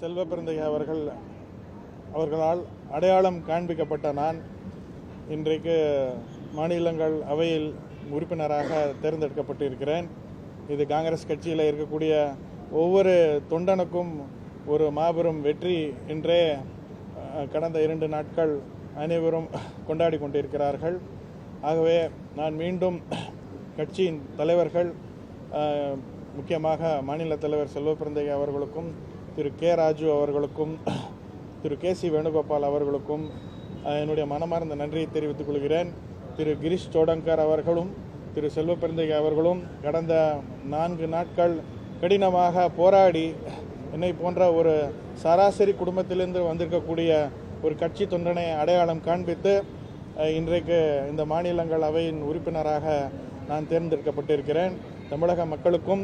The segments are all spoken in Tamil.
செல்வப்பிரந்தையா அவர்களால் அடையாளம் காண்பிக்கப்பட்ட நான் இன்றைக்கு மாநிலங்கள் அவையில் உறுப்பினராக தேர்ந்தெடுக்கப்பட்டிருக்கிறேன். இது காங்கிரஸ் கட்சியில் இருக்கக்கூடிய ஒவ்வொரு தொண்டனுக்கும் ஒரு மாபெரும் வெற்றி என்றே கடந்த 2 நாட்கள் அனைவரும் கொண்டாடி கொண்டிருக்கிறார்கள். ஆகவே நான் மீண்டும் கட்சியின் தலைவர்கள், முக்கியமாக மாநில தலைவர் செல்வப்பிரந்தையா அவர்களுக்கும், திரு கே ராஜு அவர்களுக்கும், திரு KC வேணுகோபால் அவர்களுக்கும் என்னுடைய மனமார்ந்த நன்றியை தெரிவித்துக் கொள்கிறேன். திரு கிரீஷ் சோடங்கர் அவர்களும் திரு செல்வப்பிரந்தையா அவர்களும் கடந்த 4 நாட்கள் கடினமாக போராடி என்னை போன்ற ஒரு சராசரி குடும்பத்திலிருந்து வந்திருக்கக்கூடிய ஒரு கட்சி தொண்டனை அடையாளம் காண்பித்து இன்றைக்கு இந்த மாநிலங்கள் அவையின் உறுப்பினராக நான் தேர்ந்தெடுக்கப்பட்டிருக்கிறேன். தமிழக மக்களுக்கும்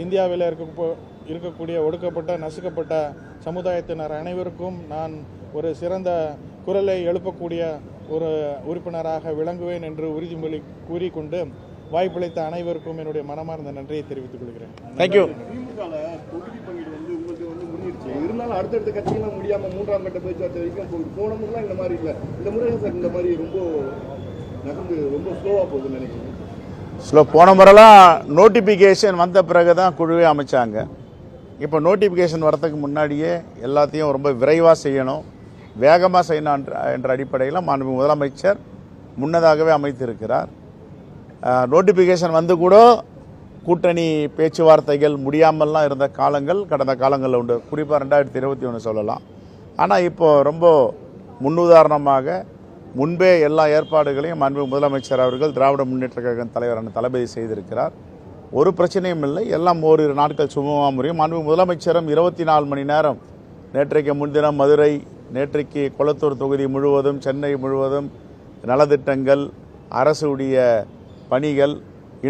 இந்தியாவில் இருக்கக்கூடிய ஒடுக்கப்பட்ட நசுக்கப்பட்ட சமுதாயத்தினர் அனைவருக்கும் நான் ஒரு சிறந்த குரலை எழுப்பக்கூடிய ஒரு உறுப்பினராக விளங்குவேன் என்று உறுதிமொழி கூறிக்கொண்டு வாய்ப்பளித்த அனைவருக்கும் என்னுடைய மனமார்ந்த நன்றியை தெரிவித்துக் கொள்கிறேன். தேங்க்யூ. இருந்தாலும் அடுத்தடுத்த கட்சிகளாம் முடியாம 3ஆம் கட்ட பேச்சுவார்த்தை வரைக்கும் போன முறைலாம் இந்த மாதிரி இல்லை. இந்த முறை சார் இந்த மாதிரி ரொம்ப நகர்ந்து ரொம்ப ஸ்லோவா போகுதுன்னு நினைக்கிறேன். போன முறைலாம் நோட்டிபிகேஷன் வந்த பிறகு தான் குழுவே அமைச்சாங்க. இப்போ நோட்டிபிகேஷன் வரதுக்கு முன்னாடியே எல்லாத்தையும் ரொம்ப விரைவாக செய்யணும், வேகமாக செய்யணும் என்ற அடிப்படையில் மாண்புமிகு முதலமைச்சர் முன்னதாகவே அமைத்திருக்கிறார். நோட்டிபிகேஷன் வந்து கூட கூட்டணி பேச்சுவார்த்தைகள் முடியாமல்லாம் இருந்த காலங்கள் கடந்த காலங்களில் உண்டு. குறிப்பாக 2021 சொல்லலாம். ஆனால் இப்போ ரொம்ப முன்னுதாரணமாக முன்பே எல்லா ஏற்பாடுகளையும் மாண்புமிகு முதலமைச்சர் அவர்கள் திராவிட முன்னேற்ற கழக தலைவரான தளபதி செய்திருக்கிறார். ஒரு பிரச்சனையும் இல்லை, எல்லாம் ஓரிரு நாட்கள் சுமூகமாக முடியும். மாண்புமிகு முதலமைச்சரும் 24 மணி நேரம், நேற்றைக்கு முன்தினம் மதுரை, நேற்றைக்கு கொளத்தூர் தொகுதி முழுவதும், சென்னை முழுவதும் நலத்திட்டங்கள், அரசுடைய பணிகள்,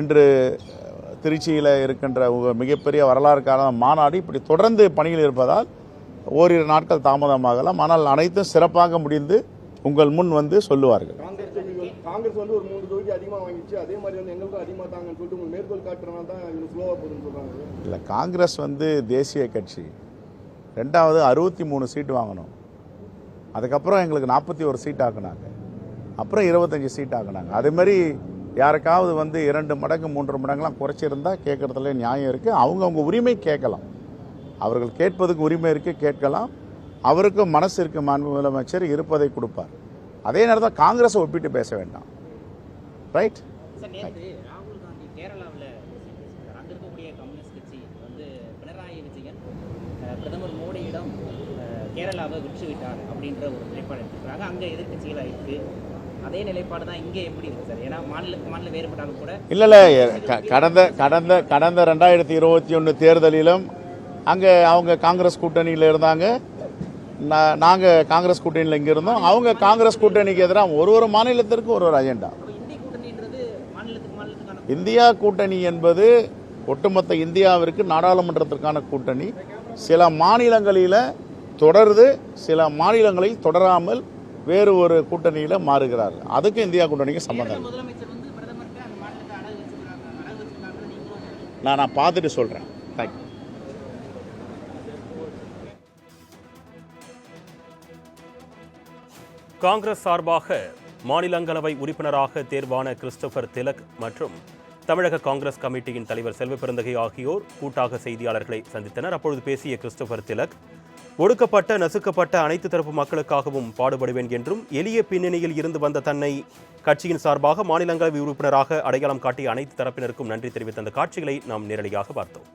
இன்று திருச்சியில் இருக்கின்ற மிகப்பெரிய வரலாறுக்கான மாநாடு, இப்படி தொடர்ந்து பணிகள் இருப்பதால் ஓரிரு நாட்கள் தாமதமாகலாம். ஆனால் அனைத்தும் சிறப்பாக முடிந்து உங்கள் முன் வந்து சொல்லுவார்கள். காங்கிரஸ் வந்து ஒரு 3 தொகுதி அதிகமாக வாங்கிச்சு, அதே மாதிரி வந்து எங்களுக்கும் அதிகமாக தாங்கன்னு சொல்லிட்டு உங்களுக்கு மேற்கோள் காட்டுறதுனால தான் இவங்க ஸ்லோவாக போகுதுன்னு சொல்கிறாங்க. இல்லை, காங்கிரஸ் வந்து தேசிய கட்சி. 2வது 63 சீட்டு வாங்கணும். அதுக்கப்புறம் எங்களுக்கு 41 சீட் ஆக்குனாங்க. அப்புறம் 25 சீட் ஆக்குனாங்க. அதேமாதிரி யாருக்காவது வந்து 2 மடங்கு 3 மடங்குலாம் குறைச்சிருந்தா கேட்கறதுல நியாயம் இருக்குது. அவங்க உரிமை கேட்கலாம், அவர்கள் கேட்பதுக்கு உரிமை இருக்குது, கேட்கலாம். அவருக்கும் மனசு இருக்கு, மாண்பு முதலமைச்சர் இருப்பதை கொடுப்பார். அதே நேரத்தில் காங்கிரஸை ஒப்பிட்டு பேச வேண்டாம். ரைட். ராகுல் காந்தி கேரளாவில் அங்க இருக்கக்கூடிய கம்யூனிஸ்ட் கட்சி வந்து பினராயி விஜயன் பிரதமர் மோடியிடம் கேரளாவை விற்றுவிட்டார் அப்படின்ற ஒரு நிலைப்பாடு எடுத்துக்கிறாங்க. அங்கே எதிர்கட்சிகளாக இருக்கு. அதே நிலைப்பாடு தான் இங்கே எப்படி இருக்கு சார்? ஏன்னா மாநில வேறுபட்டாலும் கூட இல்லை கடந்த 2021 தேர்தலிலும் அங்கே அவங்க காங்கிரஸ் கூட்டணியில் இருந்தாங்க, நாங்கள் காங்கிரஸ் கூட்டணியில் இங்கே இருந்தோம். அவங்க காங்கிரஸ் கூட்டணிக்கு எதிராக ஒரு மாநிலத்திற்கு ஒரு அஜெண்டா. இந்தியா கூட்டணி என்பது ஒட்டுமொத்த இந்தியாவிற்கு நாடாளுமன்றத்திற்கான கூட்டணி. சில மாநிலங்களில் தொடர்ந்து, சில மாநிலங்களில் தொடராமல் வேறு ஒரு கூட்டணியில் மாறுகிறார். அதுக்கு இந்தியா கூட்டணிக்கு சம்பந்தம். நான் பார்த்துட்டு சொல்கிறேன். தேங்க்யூ. காங்கிரஸ் சார்பாக மாநிலங்களவை உறுப்பினராக தேர்வான கிறிஸ்டோபர் திலக் மற்றும் தமிழக காங்கிரஸ் கமிட்டியின் தலைவர் செல்வப்பிரந்தகை ஆகியோர் கூட்டாக செய்தியாளர்களை சந்தித்தனர். அப்பொழுது பேசிய கிறிஸ்டோபர் திலக், ஒடுக்கப்பட்ட நசுக்கப்பட்ட அனைத்து தரப்பு மக்களுக்காகவும் பாடுபடுவேன் என்றும், எளிய பின்னணியில் இருந்து வந்த தன்னை கட்சியின் சார்பாக மாநிலங்களவை உறுப்பினராக அடையாளம் காட்டிய அனைத்து தரப்பினருக்கும் நன்றி தெரிவித்த அந்த காட்சிகளை நாம் நேரடியாக பார்த்தோம்.